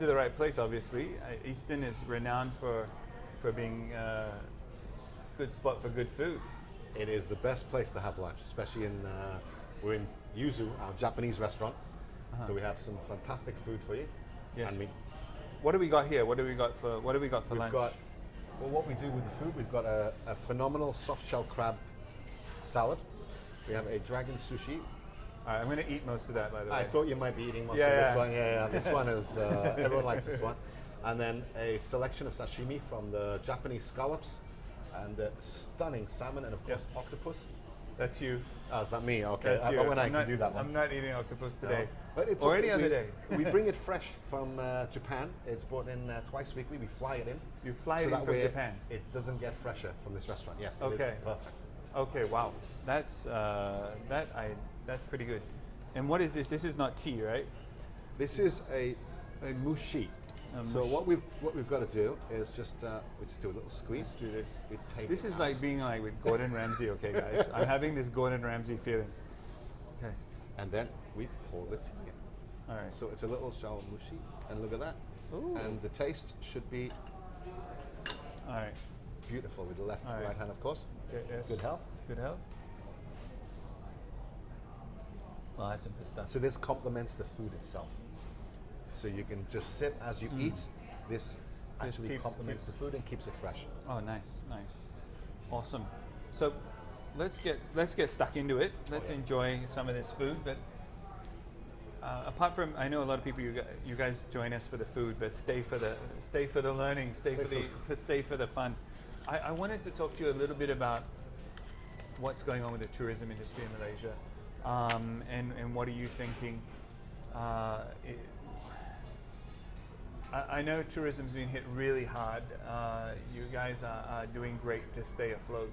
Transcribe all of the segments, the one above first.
To the right place, obviously. Eastin is renowned for being a good spot for good food. It is the best place to have lunch, especially we're in Yuzu, our Japanese restaurant. So we have some fantastic food for you. Yes. And What do we got here? What do we got for lunch? What we do with the food, we've got a phenomenal soft shell crab salad. We have a dragon sushi. All right, I'm going to eat most of that, by the way. I thought you might be eating most of this one. Yeah. This one is, everyone likes this one. And then a selection of sashimi from the Japanese scallops and the stunning salmon and of course octopus. That's you. Oh, is that me? Okay. That's you. I can do that one. I'm not eating octopus today. No. But it's or okay. any other day. We bring it fresh from Japan. It's brought in twice weekly. We fly it in. You fly it in from Japan? It doesn't get fresher from this restaurant. Yes, it Okay. is perfect. Okay, wow. That's pretty good. And what is this? This is not tea, right? This is a mushi. So what we've got to do is just we just do a little squeeze. Let's do this. We take This is out. like being like with Gordon Ramsay, okay, guys? I'm having this Gordon Ramsay feeling. Okay. And then we pour the tea in. All right. So it's a little shao mushi, and look at that. Ooh. And the taste should be All right. beautiful with the left and All right. right hand, of course. Okay, yes. Good health. Good health. Well, that's some good stuff. So this complements the food itself. So you can just sit as you eat. This actually complements the food and keeps it fresh. Oh, nice, nice, awesome. So let's get stuck into it. Let's enjoy some of this food. But apart from, I know a lot of people, you guys join us for the food, but stay for the learning, stay for the fun. I wanted to talk to you a little bit about what's going on with the tourism industry in Malaysia, and what are you thinking? I know tourism's been hit really hard. You guys are doing great to stay afloat.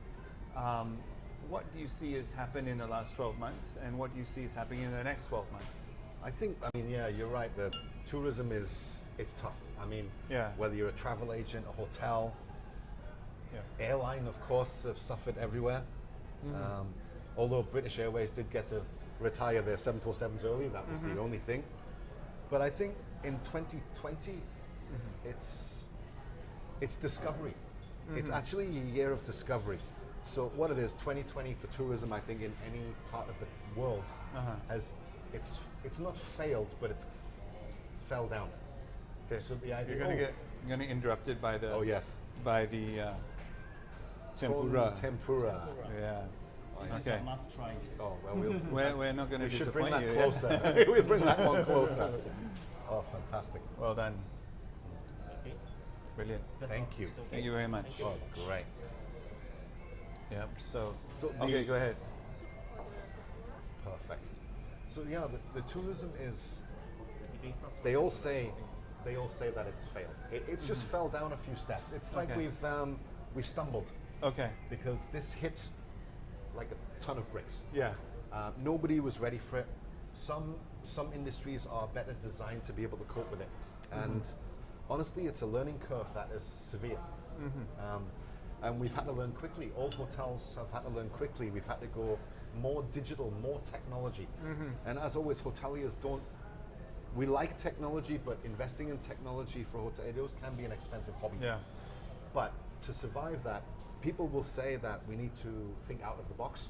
What do you see has happened in the last 12 months, and what do you see is happening in the next 12 months? I mean, yeah, you're right. The tourism it's tough. I mean, Yeah. whether you're a travel agent, a hotel, Yeah. airline, of course, have suffered everywhere. Although British Airways did get to retire their 747s early, that was the only thing. But I think in 2020, it's discovery. It's actually a year of discovery. So what it is, 2020 for tourism, I think in any part of the world it's not failed, but it's fell down. Okay. So the idea you're gonna get interrupted by the by the tempura. Tempura. Yeah. Okay. Must try. Oh well, We're not going to we should bring disappoint that you. closer. We bring that one closer. Oh, fantastic! Well done. Okay. Brilliant. Thank you. Thank you very much. Oh, great. Yeah. So the- go ahead. Perfect. So yeah, the tourism is. They all say that it's failed. It's just fell down a few steps. It's like we've stumbled Okay. because this hit like a ton of bricks. Yeah. Nobody was ready for it. Some industries are better designed to be able to cope with it, and honestly, it's a learning curve that is severe. And we've had to learn quickly. All hotels have had to learn quickly. We've had to go more digital, more technology. And as always, hoteliers don't. We like technology, but investing in technology for hoteliers can be an expensive hobby. Yeah. But to survive that, people will say that we need to think out of the box.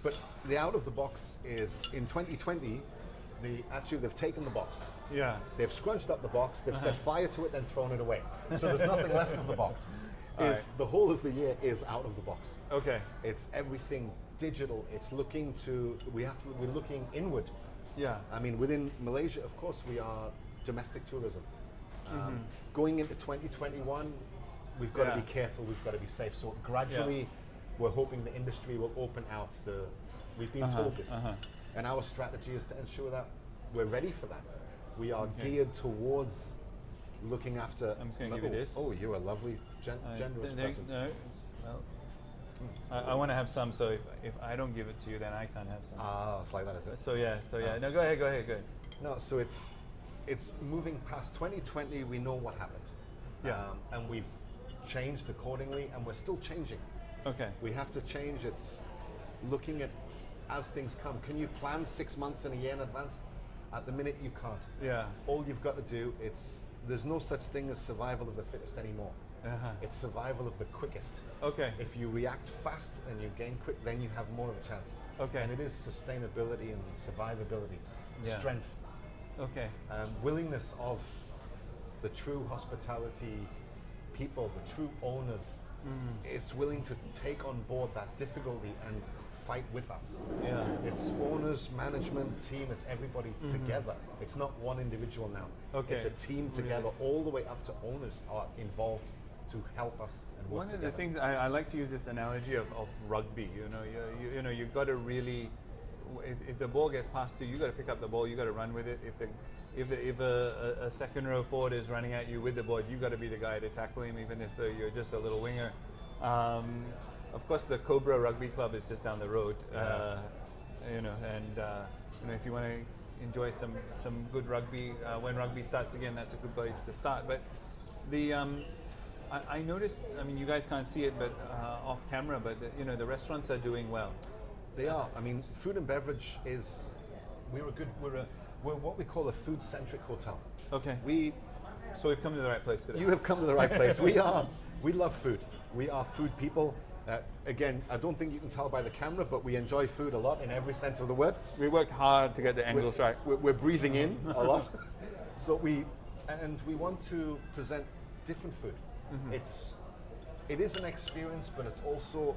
But the out of the box is in 2020. They've taken the box. Yeah. They've scrunched up the box. They've set fire to it, then thrown it away. So there's nothing left of the box. The whole of the year is out of the box. Okay. It's everything digital. It's looking to. We're looking inward. Yeah. I mean, within Malaysia, of course, we are domestic tourism. Going into 2021, we've got to be careful. We've got to be safe. So gradually, we're hoping the industry will open out. We've been told this, and our strategy is to ensure that we're ready for that. We are geared towards looking after. I'm just going to give you this. Oh, you're a lovely, generous person. No. Well, I want to have some. So if I don't give it to you, then I can't have some. Ah, it's like that, is it? So yeah. No, go ahead. No, so it's moving past 2020. We know what happened. Yeah. And we've changed accordingly, and we're still changing. Okay. We have to change. It's looking at as things come. Can you plan 6 months and a year in advance? At the minute, you can't. Yeah. All you've got to do, there's no such thing as survival of the fittest anymore. It's survival of the quickest. Okay. If you react fast and you gain quick, then you have more of a chance. Okay. And it is sustainability and survivability, strength, willingness of the true hospitality people, the true owners. It's willing to take on board that difficulty and fight with us. Yeah. It's owners, management, team, it's everybody together. It's not one individual now. Okay. It's a team together, all the way up to owners are involved to help us and work One together. of the things I like to use this analogy of rugby. You know, you've got to really, if the ball gets passed to you, you got to pick up the ball. You got to run with it. If a second row forward is running at you with the ball, you got to be the guy to tackle him, even if you're just a little winger. Of course, the Cobra Rugby Club is just down the road. Yes. If you want to enjoy some good rugby when rugby starts again, that's a good place to start. But I noticed. I mean, you guys can't see it, but off camera. But the restaurants are doing well. They are. I mean, food and beverage is. We're what we call a food-centric hotel. Okay. So we've come to the right place today. You have come to the right place. We love food. We are food people. Again, I don't think you can tell by the camera, but we enjoy food a lot in every sense of the word. We worked hard to get the angles right. We're breathing in a lot. So we want to present different food. It is an experience, but it's also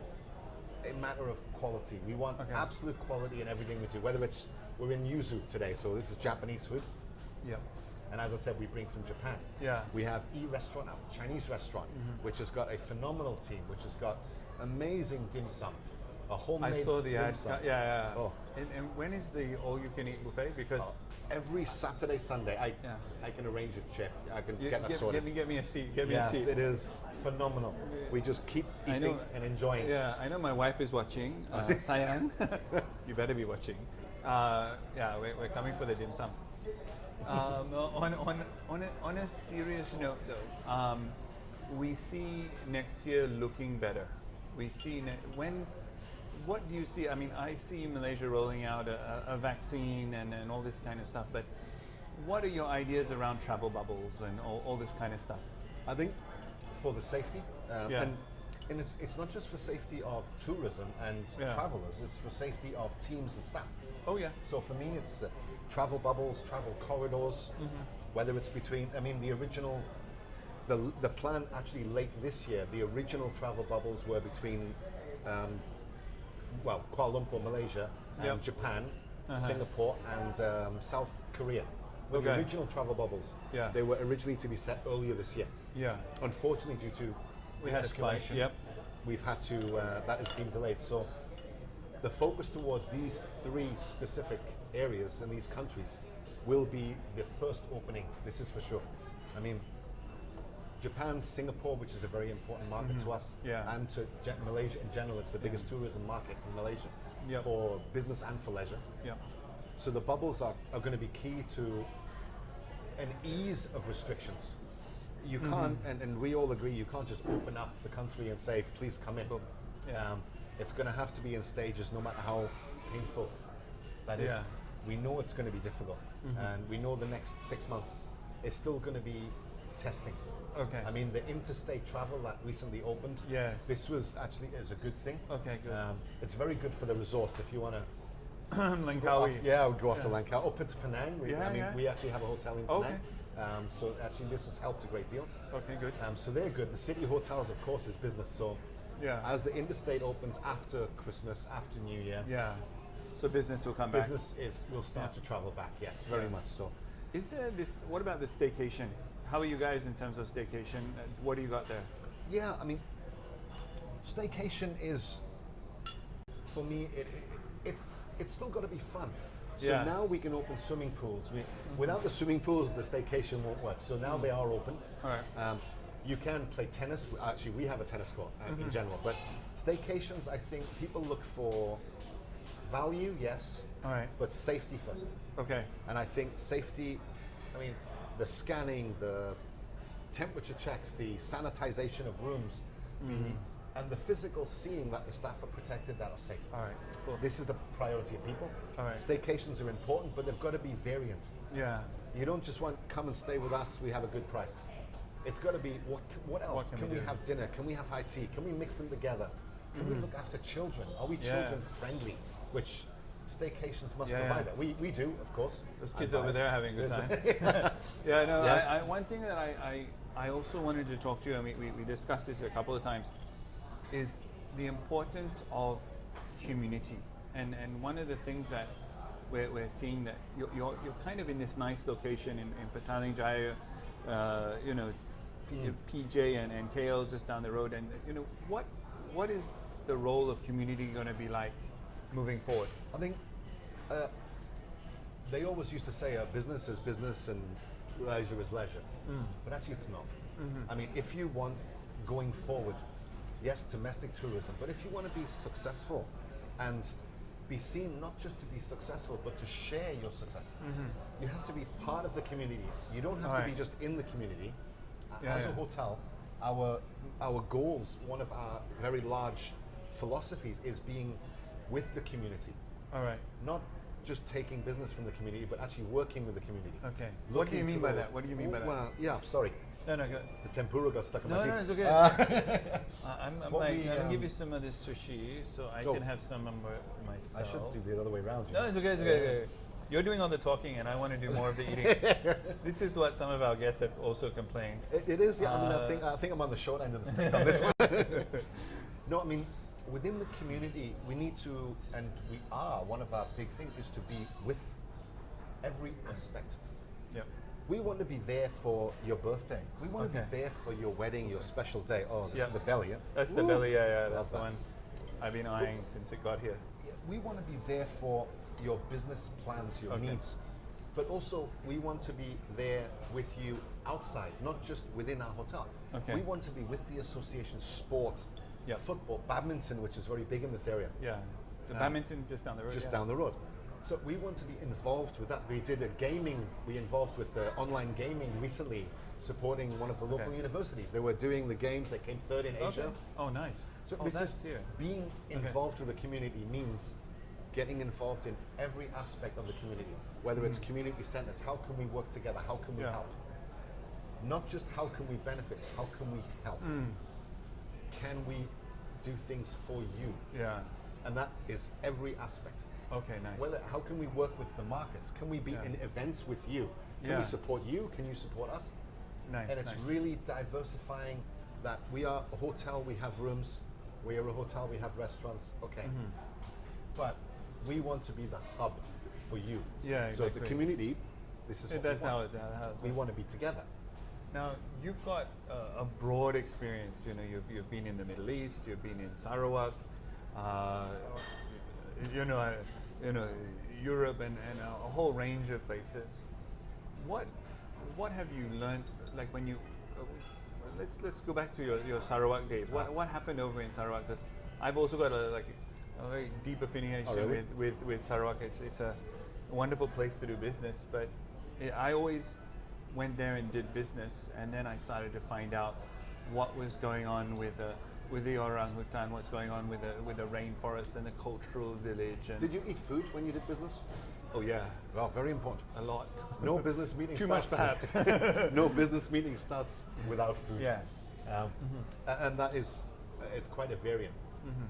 a matter of quality. We want absolute quality in everything we do, whether we're in yuzu today, so this is Japanese food. Yeah. And as I said, we bring from Japan. Yeah. We have E-Restaurant, a Chinese restaurant, which has got a phenomenal team, which has got amazing dim sum, a homemade I saw the dim ad. sum. Yeah. Oh. And when is the all-you-can-eat buffet? Because every Saturday, Sunday, I can arrange a chef. I can get that sorted. Get me a seat. Get me a seat. Yes, it is phenomenal. We just keep eating and enjoying. Yeah, I know my wife is watching. Sayang, you better be watching. We're coming for the dim sum. On a serious note, though, we see next year looking better. We see what do you see? I mean, I see Malaysia rolling out a vaccine and all this kind of stuff. But what are your ideas around travel bubbles and all this kind of stuff? I think for the safety, and it's not just for safety of tourism and travelers. It's for safety of teams and staff. Oh yeah. So for me, it's travel bubbles, travel corridors, whether it's between, I mean, the original, the plan actually late this year, the original travel bubbles were between, Kuala Lumpur, Malaysia, and Japan, Singapore, and South Korea. Were the original travel bubbles. Yeah. They were originally to be set earlier this year. Yeah. Unfortunately, due to We had spikes. escalation, we've had to, that has been delayed. So the focus towards these three specific areas and these countries will be the first opening. This is for sure. I mean, Japan, Singapore, which is a very important market to us, and to Malaysia in general. It's the biggest tourism market in Malaysia for business and for leisure. Yeah. So the bubbles are going to be key to an ease of restrictions. You can't, and we all agree, you can't just open up the country and say, please come in. It's going to have to be in stages, no matter how painful that is. We know it's going to be difficult, and we know the next 6 months is still going to be testing. Okay. I mean, the interstate travel that recently opened, this was actually is a good thing. Okay, good. It's very good for the resorts if you want to. Langkawi. Go off to Langkawi. Up to Penang. We actually have a hotel in Penang. Okay. So actually, this has helped a great deal. Okay, good. So they're good. The city hotels, of course, is business. So as the interstate opens after Christmas, after New Year, so business will come back. Business will start to travel back. Yes, very much so. Is there this? What about the staycation? How are you guys in terms of staycation? What do you got there? Yeah, I mean, staycation is, for me, it's still got to be fun. So now we can open swimming pools. Without the swimming pools, the staycation won't work. So now they are open. All right. You can play tennis. Actually, we have a tennis court in general. But staycations, I think people look for value, yes, but safety first. Okay. And I think safety, I mean, the scanning, the temperature checks, the sanitization of rooms, and the physical seeing that the staff are protected, that are safe. All right. Cool. This is the priority of people. All right. Staycations are important, but they've got to be variant. Yeah. You don't just want come and stay with us. We have a good price. It's got to be what else? What can we have dinner? Can we have high tea? Can we mix them together? Can we look after children? Are we children friendly? Which staycations must provide that. We do, of course. Those kids over there are having a good time. Yeah, no. Yes. One thing that I also wanted to talk to you, and we discussed this a couple of times, is the importance of community. And one of the things that we're seeing that you're kind of in this nice location in Petaling Jaya, you know, PJ and KL's just down the road, and you know what is the role of community going to be like moving forward? I think they always used to say business is business and leisure is leisure, but actually it's not. I mean, if you want going forward, yes, domestic tourism, but if you want to be successful and be seen not just to be successful, but to share your success, you have to be part of the community. You don't have to be just in the community. As a hotel, our goals, one of our very large philosophies is being with the community. All right. Not just taking business from the community, but actually working with the community. Okay. What do you mean by that? What do you mean by that? Well, yeah, sorry. No, go. The tempura got stuck in my teeth. No, it's okay. I'm What like, we, I'll give you some of this sushi so I can have some of myself. I should do the other way around. No, it's okay, it's okay. You're doing all the talking and I want to do more of the eating. This is what some of our guests have also complained. It is, yeah. I mean, I think I'm on the short end of the stick on this one. No, I mean, within the community, we need to, and we are, one of our big things is to be with every aspect. Yep. We want to be there for your birthday. We want to be there for your wedding, your special day. Oh, this is the belly, yeah? That's the belly, yeah. That's the one I've been eyeing since it got here. We want to be there for your business plans, your needs. But also, we want to be there with you outside, not just within our hotel. Okay. We want to be with the association, sport, football, badminton, which is very big in this area. Yeah. So badminton just down the road. Just down the road. So we want to be involved with that. We did a gaming, we involved with online gaming recently, supporting one of the local universities. They were doing the games, they came third in Asia. Oh, nice. So this is being involved with the community means getting involved in every aspect of the community, whether it's community centers, how can we work together, how can we help? Not just how can we benefit, how can we help? Can we do things for you? Yeah. And that is every aspect. Okay, nice. How can we work with the markets? Can we be in events with you? Can we support you? Can you support us? Nice. And it's really diversifying that we are a hotel, we have rooms. We are a hotel, we have restaurants. Okay. But we want to be the hub for you. Yeah, exactly. So the community, this is what that's we want. how We want to be together. Now, you've got a broad experience. You know, you've been in the Middle East, you've been in Sarawak, you know, Europe and a whole range of places. What have you learned? Like when you let's go back to your Sarawak days. What happened over in Sarawak? Because I've also got a very deep affiliation with Sarawak. It's a wonderful place to do business, but I always went there and did business, and then I started to find out what was going on with the orangutan, what's going on with the rainforest and the cultural village. And did you eat food when you did business? Oh yeah. Well, very important. A lot. No business meeting Too starts much perhaps. No business meeting starts without food. Yeah. And that is, it's quite a variant.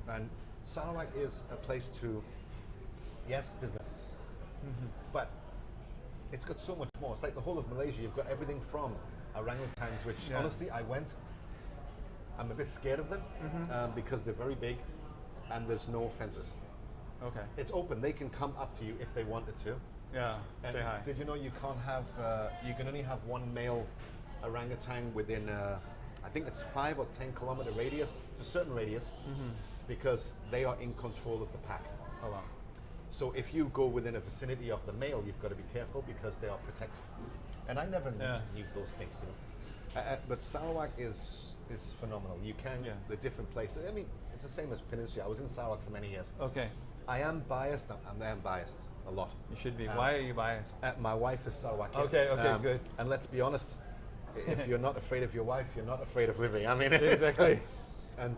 And Sarawak is a place to, yes, business, but it's got so much more. It's like the whole of Malaysia. You've got everything from orangutans, which honestly, I'm a bit scared of them because they're very big and there's no fences. Okay. It's open. They can come up to you if they wanted to. Yeah. And say hi. did you know you can't have? You can only have one male orangutan within, I think it's 5 or 10 kilometer radius. It's a certain radius because they are in control of the pack. Oh wow. So if you go within a vicinity of the male, you've got to be careful because they are protective. And I never knew those things. You know? But Sarawak is phenomenal. You can the different places. I mean, it's the same as Peninsula. I was in Sarawak for many years. Okay. I am biased. I am biased a lot. You should be. Why are you biased? My wife is Sarawakian. Okay, good. And let's be honest, if you're not afraid of your wife, you're not afraid of living. I mean, exactly. And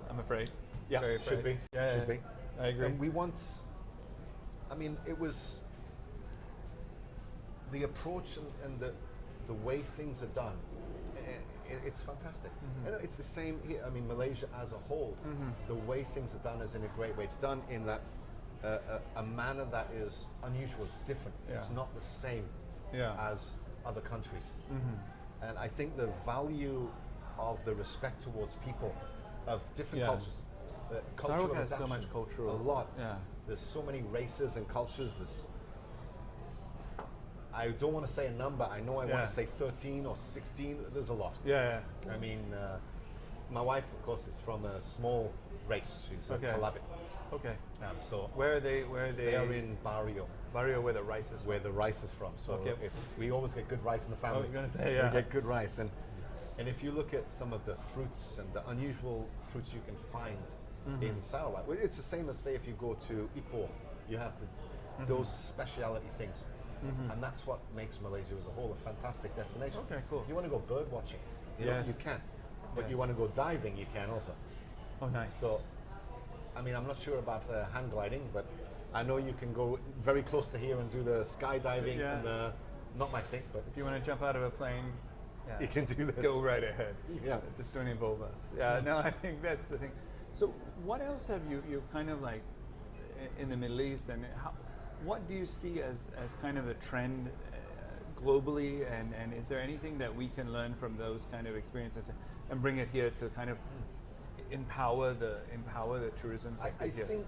I'm afraid. Yeah, Very should afraid. be. Yeah, Should yeah. be. I agree. And we want, I mean, it was the approach and the way things are done. It's fantastic. And it's the same here. I mean, Malaysia as a whole, the way things are done is in a great way. It's done in that a manner that is unusual. It's different. It's Yeah. not the same Yeah. as other countries. And I think the value of the respect towards people of different Yeah. cultures. Cultural Sarawak has so adaptation, much cultural. A lot. Yeah. There's so many races and cultures. I don't want to say a number. I know I Yeah. want to say 13 or 16. There's a lot. Yeah. I mean, my wife, of course, is from a small race. She's Okay. a Kalabit. Okay. So Where are they? Where are they? they are in Barrio, Barrio, where the rice is. where the rice is from. So Okay. we always get good rice in the family. I was gonna say, yeah. We get good rice. And if you look at some of the fruits and the unusual fruits you can find in Sarawak, well, it's the same as, say, if you go to Ipoh, you have those speciality things. And that's what makes Malaysia as a whole a fantastic destination. Okay, cool. You want to go bird watching, you know, you Yes. can. But you Yes. want to go diving, you can also. Oh, nice. So, I mean, I'm not sure about hang gliding, but I know you can go very close to here and do the skydiving Yeah. and not my thing, but if you want to jump out of a plane, yeah, you can do this. go right ahead. Yeah. Just don't involve us. Yeah, no, I think that's the thing. So, what else have you kind of like in the Middle East, and what do you see as kind of a trend globally, and is there anything that we can learn from those kind of experiences and bring it here to kind of empower the tourism sector I here? think,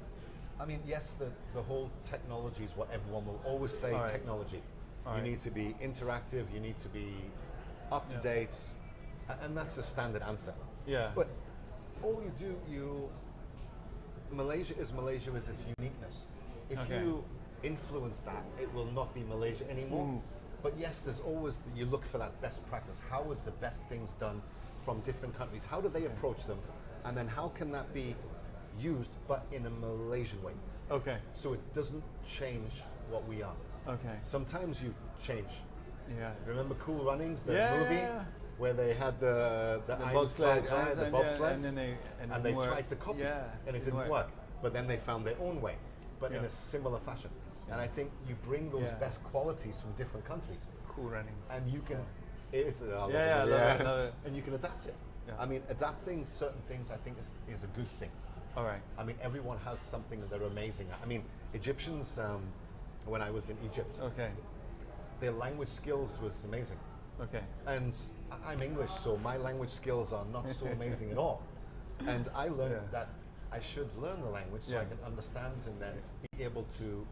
I mean, yes, the whole technology is what everyone will always say. All right. Technology. All You right. need to be interactive. You need to be up to Yeah. date, and that's a standard answer. Yeah. But all you do, Malaysia is its uniqueness. If Okay. you influence that, it will not be Malaysia anymore. But yes, there's always, you look for that best practice. How is the best things done from different countries? How do they approach them? And then how can that be used, but in a Malaysian way? Okay. So it doesn't change what we are. Okay. Sometimes you change. Yeah. Remember Cool Runnings, the Yeah, movie, yeah. where they had the iron bobsled, slides, right? The and bobsleds, then they and they work. tried to copy, Yeah, and it didn't work. But then they found their own way, but in Yeah. a similar fashion. And I think you bring those Yeah. best qualities from different countries, Cool runnings. and you can. It's I love Yeah, it, I love it. And you can adapt it. Yeah. I mean, adapting certain things, I think, is a good thing. All right. I mean, everyone has something that they're amazing at. I mean, Egyptians, when I was in Egypt, Okay. their language skills was amazing. Okay. And I'm English, so my language skills are not so amazing at all. And I learned Yeah. that I should learn the language so I Yeah. can understand and then be able to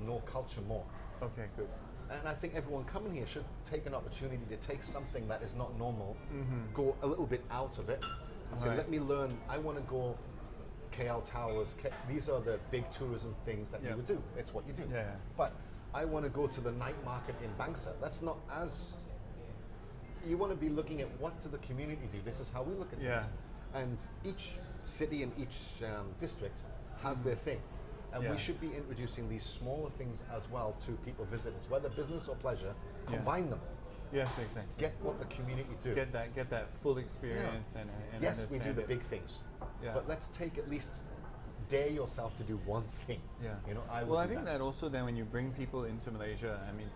know culture more. Okay. Good. And I think everyone coming here should take an opportunity to take something that is not normal, go a little bit out of it, and say, Right. let me learn. I want to go KL Towers. These are the big tourism things that Yeah. you would do. It's what you do. Yeah. But I want to go to the night market in Bangsa. That's not as. You want to be looking at what do the community do. This is how we look at Yeah. things. And each city and each district has their thing. And Yeah. we should be introducing these smaller things as well to people visitors, whether business or pleasure. Yeah. Combine them. Yes, exactly. Get what the community do. Get that full experience and Yes, we do understand the it. big things, Yeah. but let's take at least dare yourself to do one thing. Yeah. You know, I would Well, I do think that also then when you bring people into Malaysia, I mean,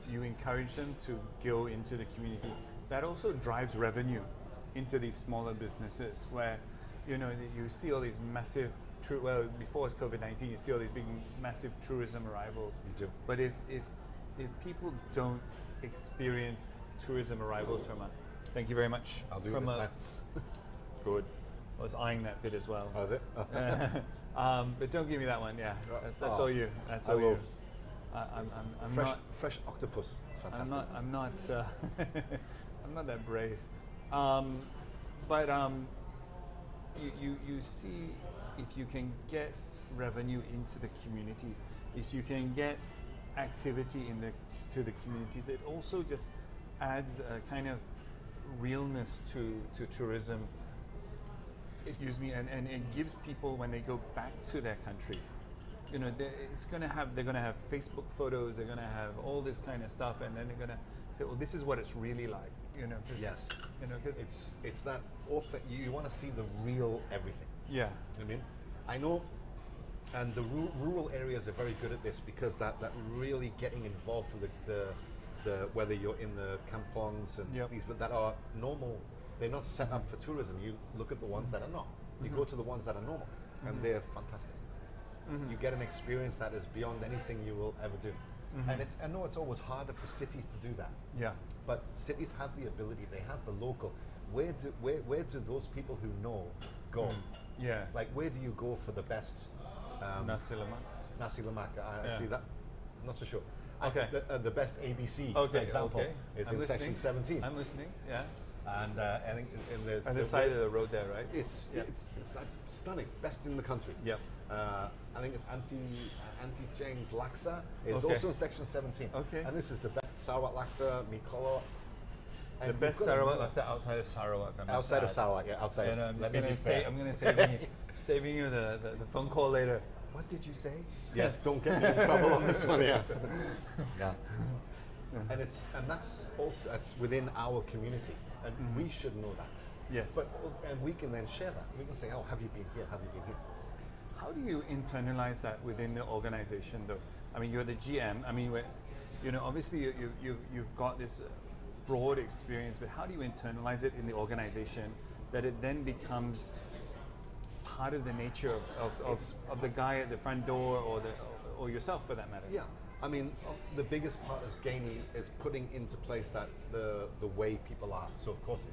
you encourage them to go into the community. That also drives revenue into these smaller businesses where, you know, you see all these massive, before COVID-19, you see all these big, massive tourism arrivals. You do. But if people don't experience tourism arrivals from a, thank you very much. I'll do it from this a- time. Good. I was eyeing that bit as well. How's it? But don't give me that one. Yeah, that's Oh, all you. That's I all will. you. I'm fresh octopus. It's fantastic. I'm not. I'm not that brave. But you see, if you can get revenue into the communities, if you can get activity to the communities, it also just adds a kind of realness to tourism. Excuse me, and it gives people, when they go back to their country, you know, they're going to have Facebook photos, they're going to have all this kind of stuff, and then they're going to say, well, this is what it's really like, you know. Yes. You know, because It's that you want to see the real everything. Yeah. I mean, I know, and the rural areas are very good at this because that really getting involved with the whether you're in the kampongs and Yep. these that are normal, they're not set up for tourism. You look at the ones that are not. You go to the ones that are normal, and they're fantastic. You get an experience that is beyond anything you will ever do. And I know it's always harder for cities to do that. Yeah. But cities have the ability. They have the local. Where do those people who know go? Yeah. Like, where do you go for the best Nasi lemak. nasi lemak? Yeah. Actually, that I'm not so sure. Okay. The best ABC, for Okay. example, Okay. is I'm in section listening. 17. I'm listening. Yeah. And I think in the At the side of the road there, right? it's like stunning, best in the country. Yep. I think it's Auntie Jane's laksa is Okay. also in section 17. Okay. And this is the best Sarawak laksa, mikolo. The best Sarawak laksa outside of Sarawak. I must Outside of add. Sarawak, yeah, outside And of. I'm Let just me gonna be say, fair. I'm gonna saving you the phone call later. What did you say? Yes, don't get me in trouble on this one. Yes. Yeah. And that's within our community, and we should know that. Yes. And we can then share that. We can say, oh, have you been here? Have you been here? How do you internalize that within the organization, though? I mean, you're the GM. I mean, obviously you've got this broad experience, but how do you internalize it in the organization that it then becomes part of the nature of the guy at the front door or yourself, for that matter? Yeah. I mean, the biggest part is putting into place that the way people are. So of course,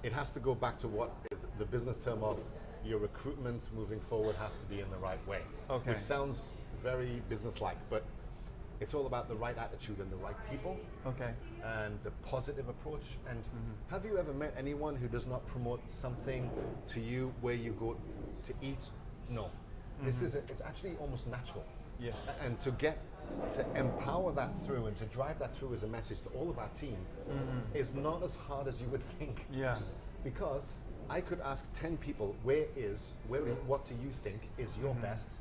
it has to go back to what is the business term of your recruitment moving forward has to be in the right way. Okay. Which sounds very business-like, but it's all about the right attitude and the right people. Okay. And the positive approach. And have you ever met anyone who does not promote something to you where you go to eat? No. It's actually almost natural. Yes. And to empower that through and to drive that through as a message to all of our team is not as hard as you would think. Yeah. Because I could ask 10 people, what do you think is your best?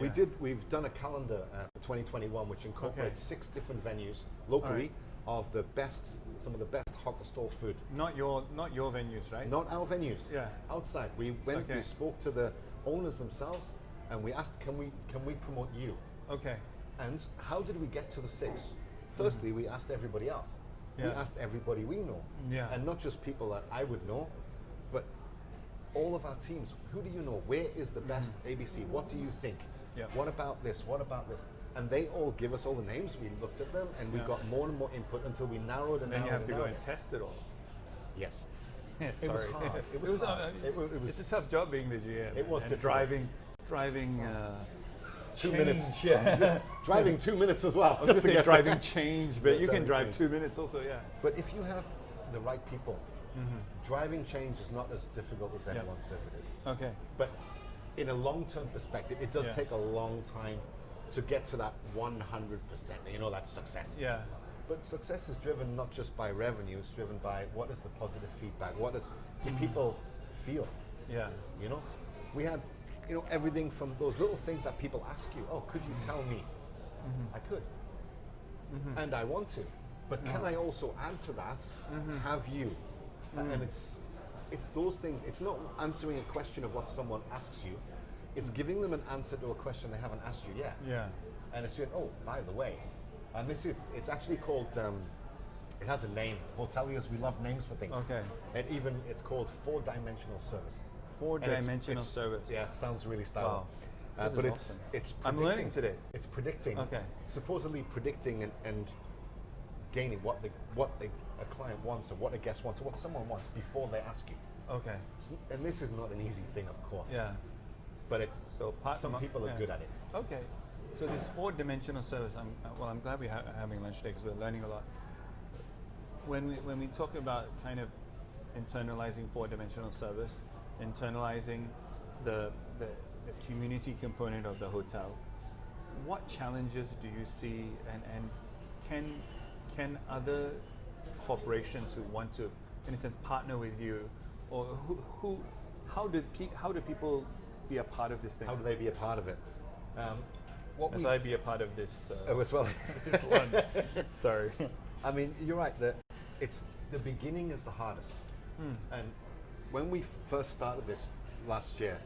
Yeah. We've done a calendar for 2021 which incorporates 6 different venues locally of some of the best hawker stall food. Not your venues, right? Not our venues. Yeah. Outside. We spoke to the owners themselves and we asked, can we promote you? Okay. And how did we get to the 6? Firstly, we asked everybody else. We Yeah. asked everybody we know. Yeah. And not just people that I would know, but all of our teams. Who do you know? Where is the best ABC? What do you think? Yeah. What about this? What about this? And they all give us all the names. We looked at them and we got more and more input until we narrowed and Then narrowed. you have to and go narrowed. and test it all. Yes. Yeah, It was sorry. hard. It was hard. It was it's a tough job being the GM. It was and difficult. driving 2 change, minutes. Yeah. Driving 2 minutes as well. I was going to say get driving change, but Yeah, you can driving drive change. 2 minutes also, yeah. But if you have the right people, driving change is not as difficult as everyone says it is. Okay. But in a long-term perspective, it does Yeah. take a long time to get to that 100%. That's success. Yeah. But success is driven not just by revenue, it's driven by what is the positive feedback, what does the people feel. Yeah. We had everything from those little things that people ask you, oh, could you tell me? I could. And I want to. But can I also add to that, have you? And it's those things. It's not answering a question of what someone asks you. It's giving them an answer to a question they haven't asked you yet. Yeah. And it's just, oh, by the way, and it's actually called, it has a name. Hoteliers, we love names for things. Okay. And even it's called 4-dimensional service. 4-dimensional service. Yeah, it sounds really stylish. Wow. But This is it's awesome. it's I'm predicting. learning today. It's predicting. Okay. Supposedly predicting and gaining what a client wants or what a guest wants or what someone wants before they ask you. Okay. And this is not an easy thing, of course. Yeah. But So some people are good at it. Okay. So this 4-dimensional service, I'm glad we're having lunch today because we're learning a lot. When we talk about kind of internalizing 4-dimensional service, internalizing the community component of the hotel, what challenges do you see, and can other corporations who want to, in a sense, partner with you, or how do people be a part of this thing? How do they be a part of it? As I be a part of this. As well. This one. Sorry. I mean, you're right. It's the beginning is the hardest. And when we first started this, last year.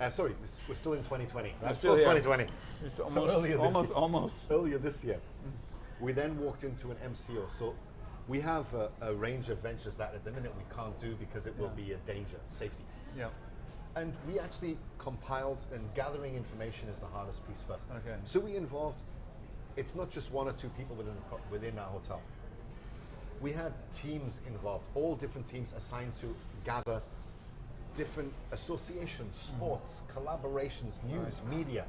Sorry, we're still in 2020. That's still still here. 2020. It's So almost. earlier this year, we then walked into an MCO. So we have a range of ventures that at the minute we can't do because it will be a danger, safety. Yeah. And we actually compiled, and gathering information is the hardest piece first. Okay. So we involved, it's not just one or two people within our hotel. We had teams involved, all different teams assigned to gather different associations, sports, collaborations, news, media.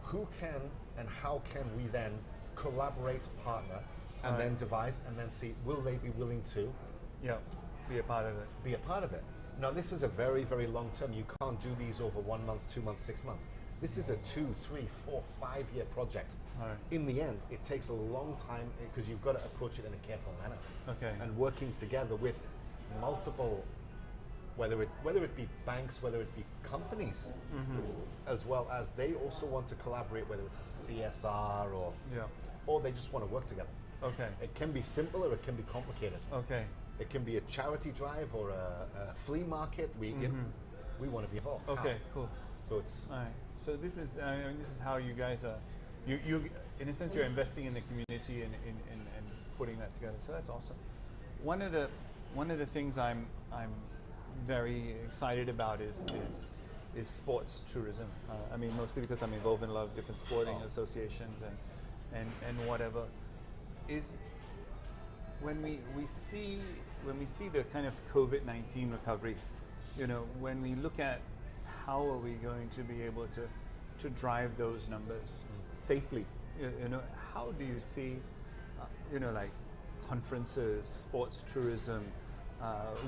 Who can and how can we then collaborate, partner, and then devise, and then see, will they be willing to Yeah. Be a part of it. be a part of it? Now, this is a very, very long term. You can't do these over 1 month, 2 months, 6 months. This is a 2, 3, 4, 5-year project. Right. In the end, it takes a long time because you've got to approach it in a careful manner. Okay. And working together with multiple, whether it be banks, whether it be companies, as well as they also want to collaborate, whether it's a CSR or they just want to work together. Okay. It can be simple or it can be complicated. Okay. It can be a charity drive or a flea market. We want to be involved. Okay. How? Cool. So it's All right. So this is how you guys are. You in a sense you're investing in the community and putting that together. So that's awesome. One of the things I'm very excited about is sports tourism. I mean, mostly because I'm involved in a lot of different sporting associations and whatever. Is when we see the kind of COVID-19 recovery, when we look at how are we going to be able to drive those numbers safely, how do you see, like conferences, sports tourism,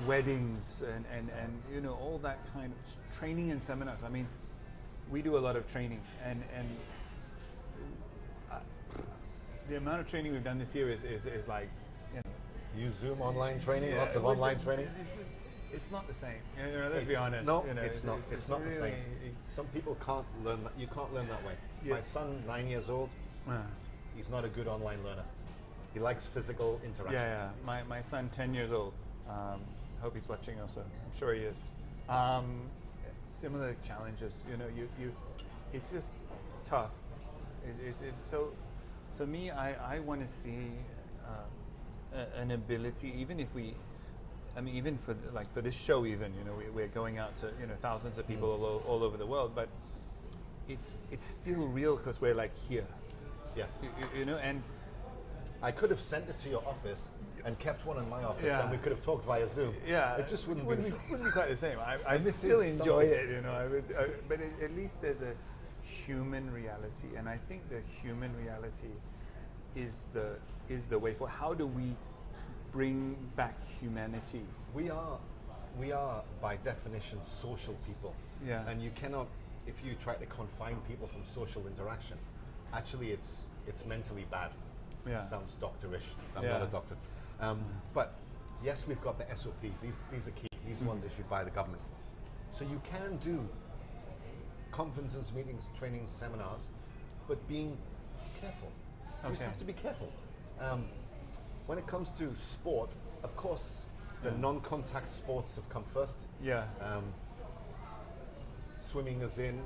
weddings, and all that kind of training and seminars. I mean, we do a lot of training, and the amount of training we've done this year is like, you Zoom online training, yeah, lots of online training. It's not the same. Let's be honest. No, it's not. It's not the really, same. Some people can't learn that. You can't learn that way. Yeah. My son, 9 years old, he's not a good online learner. He likes physical interaction. Yeah. My son, 10 years old. Hope he's watching also. I'm sure he is. Similar challenges. It's just tough. It's so. For me, I want to see an ability, even if we. I mean, even for this show, even we're going out to thousands of people all over the world, but it's still real because we're like here. Yes. And I could have sent it to your office and kept one in my office, Yeah. and we could have talked via Zoom. yeah, It just wouldn't be the same. wouldn't be quite the same. I this still is enjoy something- it, but at least there's a human reality, and I think the human reality is the way for. How do we bring back humanity? We are by definition social people. Yeah. And you cannot, if you try to confine people from social interaction, actually it's mentally bad. Yeah. It sounds doctorish. I'm Yeah. not a doctor. But yes, we've got the SOPs. These are key. These are ones issued by the government. So you can do conferences, meetings, trainings, seminars, but being careful. You just Okay. have to be careful. When it comes to sport, of course, the non-contact sports have come first. Yeah. Swimming is in,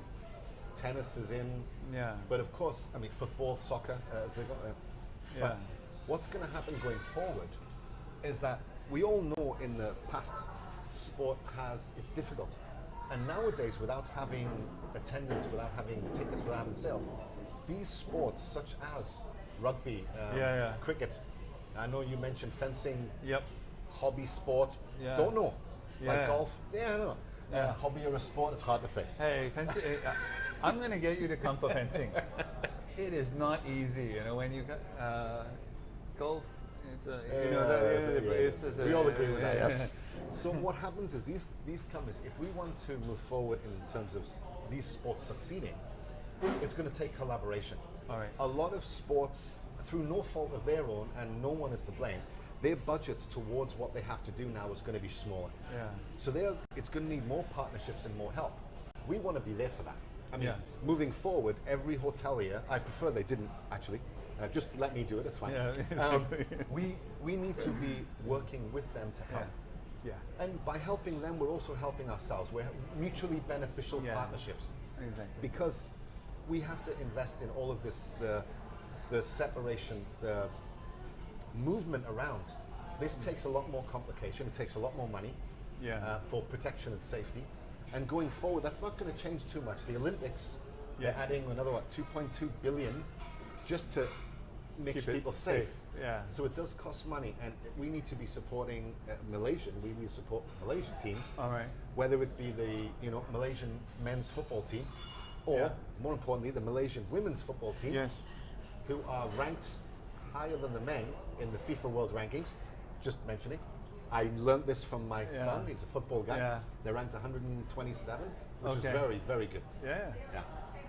tennis is in, Yeah. but of course, I mean, football, soccer, as they got. Yeah. But what's going to happen going forward is that we all know in the past, sport it's difficult. And nowadays, without having attendance, without having tickets, without having sales, these sports such as rugby, cricket, I know you mentioned fencing, Yep. hobby sport, Yeah. don't know. Yeah. Like golf, I don't know. Yeah. Hobby or a sport, it's hard to say. Hey, fencing. I'm going to get you to come for fencing. It is not easy, when you got golf. It's We all agree with that. Yeah. So what happens is these companies, if we want to move forward in terms of these sports succeeding, it's going to take collaboration. All right. A lot of sports, through no fault of their own, and no one is to blame, their budgets towards what they have to do now is going to be smaller. Yeah. So it's going to need more partnerships and more help. We want to be there for that. I mean, Yeah. moving forward, every hotelier, I prefer they didn't actually, just let me do it, it's fine. Yeah, We need to be working with them to help. Yeah. And by helping them, we're also helping ourselves. We're mutually beneficial Yeah. partnerships. Exactly. Because we have to invest in all of this, the separation, the movement around. This takes a lot more complication. It takes a lot more money for protection and safety. And going forward, that's not going to change too much. The Olympics, they're adding another 2.2 billion just to make people safe. Yeah. So it does cost money, and we need to be supporting Malaysian. We support Malaysian teams. All right. Whether it be the Malaysian men's football team, or more importantly, the Malaysian women's football team, who are ranked higher than the men in the FIFA World Rankings. Just mentioning, I learned this from my son. He's a football guy. Yeah. They're ranked 127, which is Okay. very, very good. Yeah. Yeah.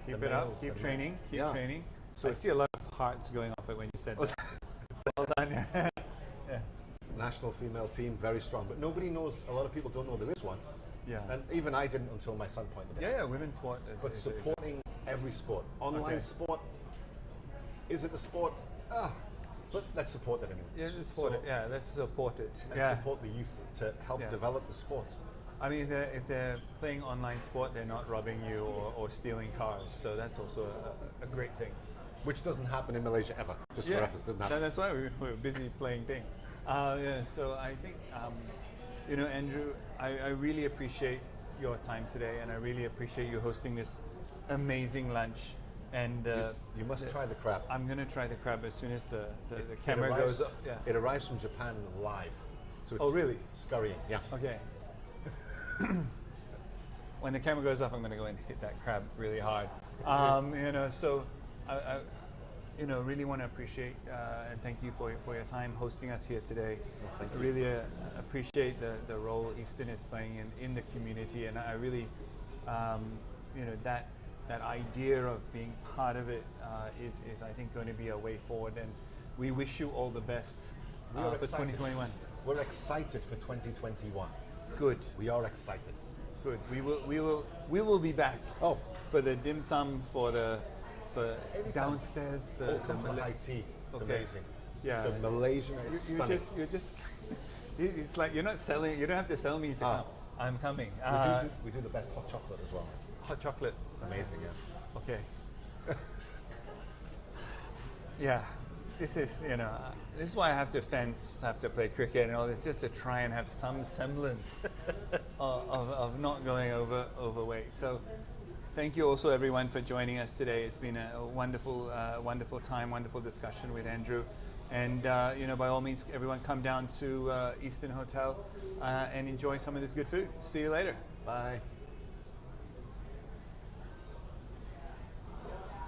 Keep The it male- up. Keep the training. Keep yeah. training. So I see a lot of hearts going off it when you said that. Well done. National female team, very strong, but nobody knows. A lot of people don't know there is one. Yeah. And even I didn't until my son pointed it out. Yeah, women's sport. But supporting every sport, online sport, is it a sport? But let's support it anyway. Yeah, let's support it. Yeah, let's support it. And support the youth to help Yeah. develop the sports. I mean, if they're playing online sport, they're not robbing you or stealing cars. So that's also a great thing. Which doesn't happen in Malaysia ever. Just for reference, doesn't happen. No, that's why we're busy playing things. So I think, Andrew, I really appreciate your time today, and I really appreciate you hosting this amazing lunch. And you must try the crab. I'm going to try the crab as soon as the camera goes up. Yeah. It arrives from Japan live. So it's really? Scurrying, yeah. Okay. When the camera goes off, I'm going to go and hit that crab really hard. So I really want to appreciate and thank you for your time hosting us here today. Well, thank I you. really appreciate the role Eastin is playing in the community, and I really, that idea of being part of it is I think going to be a way forward, and we wish you all the best We are for excited. 2021. We're excited for 2021. Good. We are excited. Good. We will be back. Oh, For the dim sum, for Anytime. downstairs, the come for Malay- high tea. It's Okay. amazing. Yeah. So Malaysian, it's stunning. you're just it's like you're not selling. You don't have to sell me to come. I'm coming. We do the best hot chocolate as well. Hot chocolate. Amazing, yeah. Okay. Yeah. This is this is why I have to play cricket and all this, just to try and have some semblance of not going overweight. So thank you also everyone for joining us today. It's been a wonderful time, wonderful discussion with Andrew. And by all means, everyone come down to Eastin Hotel and enjoy some of this good food. See you later. Bye.